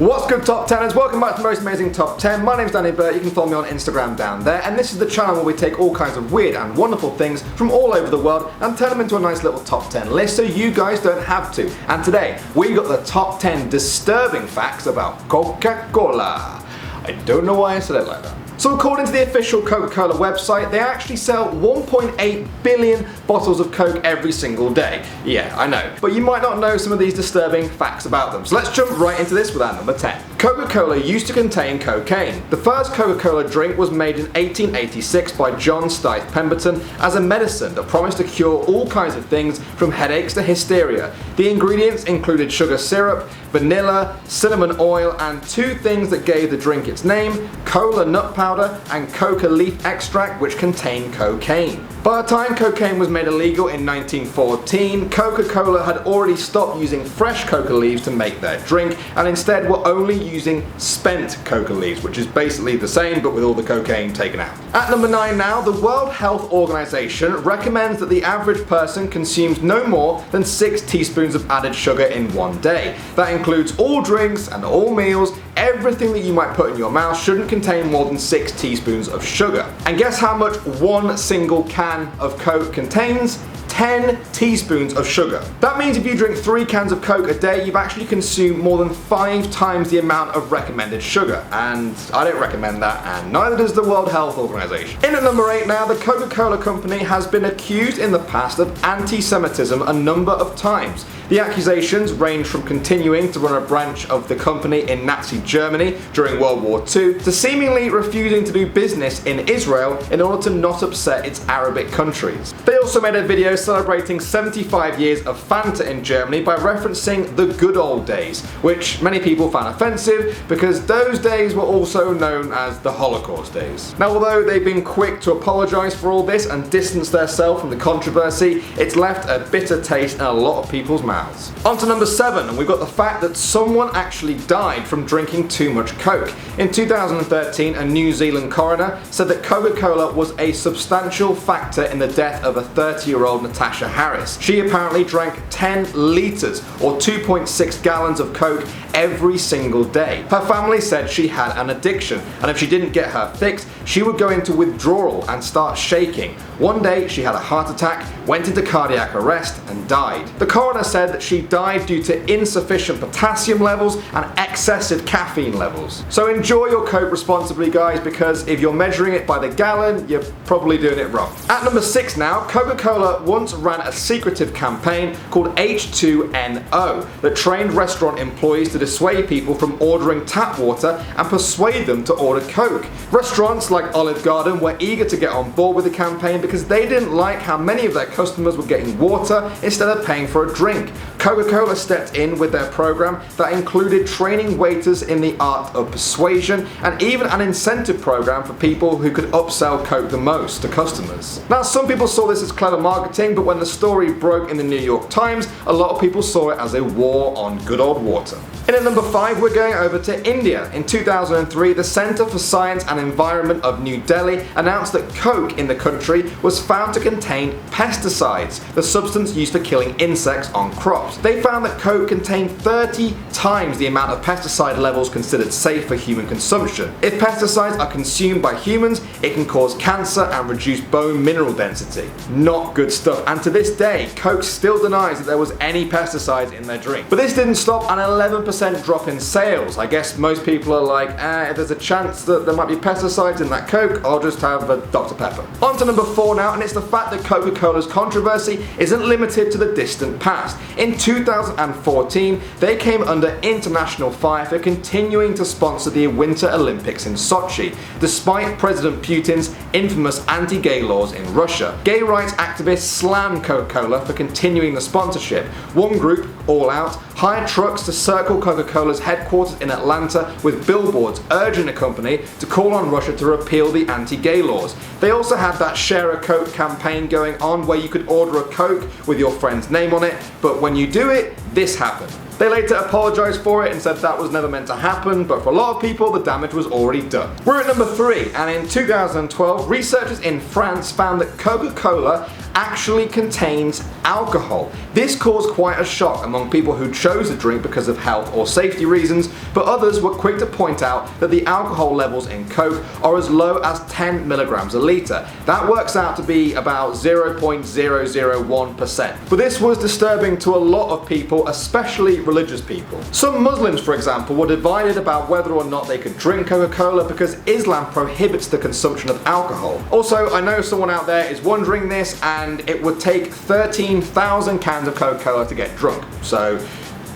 What's good, Top 10ers? Welcome back to the most amazing Top 10. My name's Danny Burt. You can follow me on Instagram down there. And this is the channel where we take all kinds of weird and wonderful things from all over the world and turn them into a nice little Top 10 list so you guys don't have to. And today, we got the Top 10 disturbing facts about Coca-Cola. I don't know why I said it like that. So according to the official Coca-Cola website, they actually sell 1.8 billion bottles of Coke every single day. Yeah, I know. But you might not know some of these disturbing facts about them. So let's jump right into this with our number 10. Coca-Cola used to contain cocaine. The first Coca-Cola drink was made in 1886 by John Stuyth Pemberton as a medicine that promised to cure all kinds of things from headaches to hysteria. The ingredients included sugar syrup, vanilla, cinnamon oil, and two things that gave the drink its name: cola nut powder and coca leaf extract, which contained cocaine. By the time cocaine was made illegal in 1914, Coca-Cola had already stopped using fresh coca leaves to make their drink and instead were only using spent coca leaves, which is basically the same but with all the cocaine taken out. At number 9 now, the World Health Organization recommends that the average person consumes no more than 6 teaspoons of added sugar in one day. That includes all drinks and all meals. Everything that you might put in your mouth shouldn't contain more than 6 teaspoons of sugar. And guess how much one single can of Coke contains? 10 teaspoons of sugar. That means if you drink 3 cans of Coke a day, you've actually consumed more than 5 times the amount of recommended sugar. And I don't recommend that, and neither does the World Health Organization. In at number 8 now, the Coca-Cola company has been accused in the past of anti-Semitism a number of times. The accusations range from continuing to run a branch of the company in Nazi Germany during World War II to seemingly refusing to do business in Israel in order to not upset its Arabic countries. They also made a video celebrating 75 years of Fanta in Germany by referencing the good old days, which many people found offensive because those days were also known as the Holocaust days. Now, although they've been quick to apologise for all this and distance themselves from the controversy, it's left a bitter taste in a lot of people's mouths. On to number 7, and we've got the fact that someone actually died from drinking too much Coke. In 2013, a New Zealand coroner said that Coca-Cola was a substantial factor in the death of a 30-year-old Natasha Harris. She apparently drank 10 litres or 2.6 gallons of Coke every single day. Her family said she had an addiction, and if she didn't get her fixed, she would go into withdrawal and start shaking. One day she had a heart attack, went into cardiac arrest and died. The coroner said that she died due to insufficient potassium levels and excessive caffeine levels. So enjoy your Coke responsibly, guys, because if you're measuring it by the gallon, you're probably doing it wrong. At number 6 now, Coca-Cola once ran a secretive campaign called H2NO that trained restaurant employees to dissuade people from ordering tap water and persuade them to order Coke. Restaurants like Olive Garden were eager to get on board with the campaign because they didn't like how many of their customers were getting water instead of paying for a drink. Coca-Cola stepped in with their program that included training waiters in the art of persuasion and even an incentive program for people who could upsell Coke the most to customers. Now, some people saw this as clever marketing, but when the story broke in the New York Times, a lot of people saw it as a war on good old water. In at number 5, we're going over to India. In 2003, the Centre for Science and Environment of New Delhi announced that Coke in the country was found to contain pesticides, the substance used for killing insects on crops. They found that Coke contained 30 times the amount of pesticide levels considered safe for human consumption. If pesticides are consumed by humans, it can cause cancer and reduce bone mineral density. Not good stuff, and to this day, Coke still denies that there was any pesticides in their drink. But this didn't stop an 11% drop in sales. I guess most people are like, if there's a chance that there might be pesticides in that Coke, I'll just have a Dr. Pepper. On to number 4 now, and it's the fact that Coca-Cola's controversy isn't limited to the distant past. In 2014, they came under international fire for continuing to sponsor the Winter Olympics in Sochi, despite President Putin's infamous anti-gay laws in Russia. Gay rights activists slammed Coca-Cola for continuing the sponsorship. One group, All Out, hired trucks to circle Coca-Cola's headquarters in Atlanta with billboards urging the company to call on Russia to repeal the anti-gay laws. They also had that Share a Coke campaign going on where you could order a Coke with your friend's name on it, but when you do it, this happened. They later apologised for it and said that was never meant to happen, but for a lot of people the damage was already done. We're at number 3, and in 2012 researchers in France found that Coca-Cola actually contains alcohol. This caused quite a shock among people who chose the drink because of health or safety reasons, but others were quick to point out that the alcohol levels in Coke are as low as 10 milligrams a litre. That works out to be about 0.001%. But this was disturbing to a lot of people, especially religious people. Some Muslims, for example, were divided about whether or not they could drink Coca-Cola because Islam prohibits the consumption of alcohol. Also, I know someone out there is wondering this, and it would take 13,000 cans of Coca-Cola to get drunk. So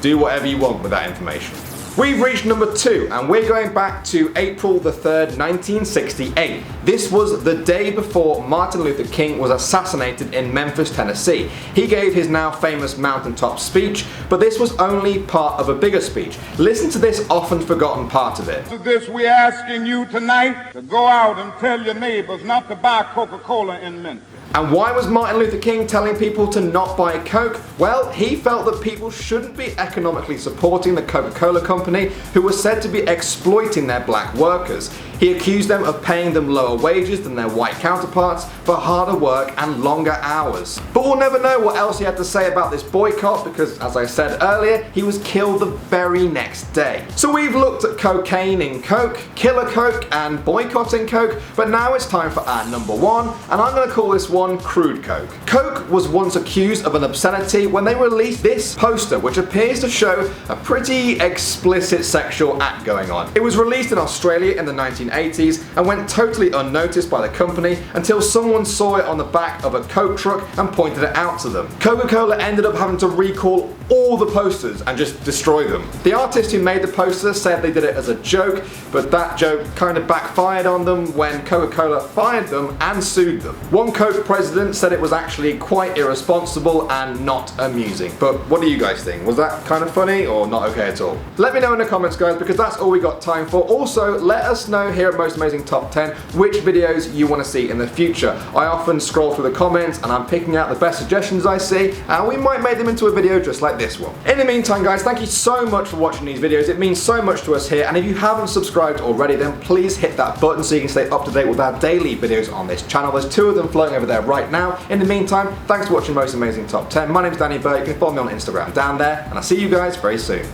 do whatever you want with that information. We've reached number 2, and we're going back to April the 3rd, 1968. This was the day before Martin Luther King was assassinated in Memphis, Tennessee. He gave his now famous mountaintop speech, but this was only part of a bigger speech. Listen to this often forgotten part of it. To this, we're asking you tonight to go out and tell your neighbors not to buy Coca-Cola in Memphis. And why was Martin Luther King telling people to not buy Coke? Well, he felt that people shouldn't be economically supporting the Coca-Cola company, who was said to be exploiting their black workers. He accused them of paying them lower wages than their white counterparts for harder work and longer hours. But we'll never know what else he had to say about this boycott because, as I said earlier, he was killed the very next day. So we've looked at cocaine in Coke, Killer Coke, and boycotting Coke, but now it's time for our number 1, and I'm going to call this one Crude Coke. Coke was once accused of an obscenity when they released this poster, which appears to show a pretty explicit sexual act going on. It was released in Australia in the 1980s and went totally unnoticed by the company until someone saw it on the back of a Coke truck and pointed it out to them. Coca-Cola ended up having to recall all the posters and just destroy them. The artist who made the poster said they did it as a joke, but that joke kind of backfired on them when Coca-Cola fired them and sued them. One Coke president said it was actually quite irresponsible and not amusing. But what do you guys think? Was that kind of funny or not okay at all? Let me know in the comments, guys, because that's all we got time for. Also, let us know here at Most Amazing Top 10 which videos you want to see in the future. I often scroll through the comments and I'm picking out the best suggestions I see, and we might make them into a video just like this one. In the meantime, guys, thank you so much for watching these videos. It means so much to us here, and if you haven't subscribed already, then please hit that button so you can stay up to date with our daily videos on this channel. There's 2 of them floating over there right now. In the meantime, thanks for watching Most Amazing Top 10. My name's Danny Burt. You can follow me on Instagram down there, and I'll see you guys very soon.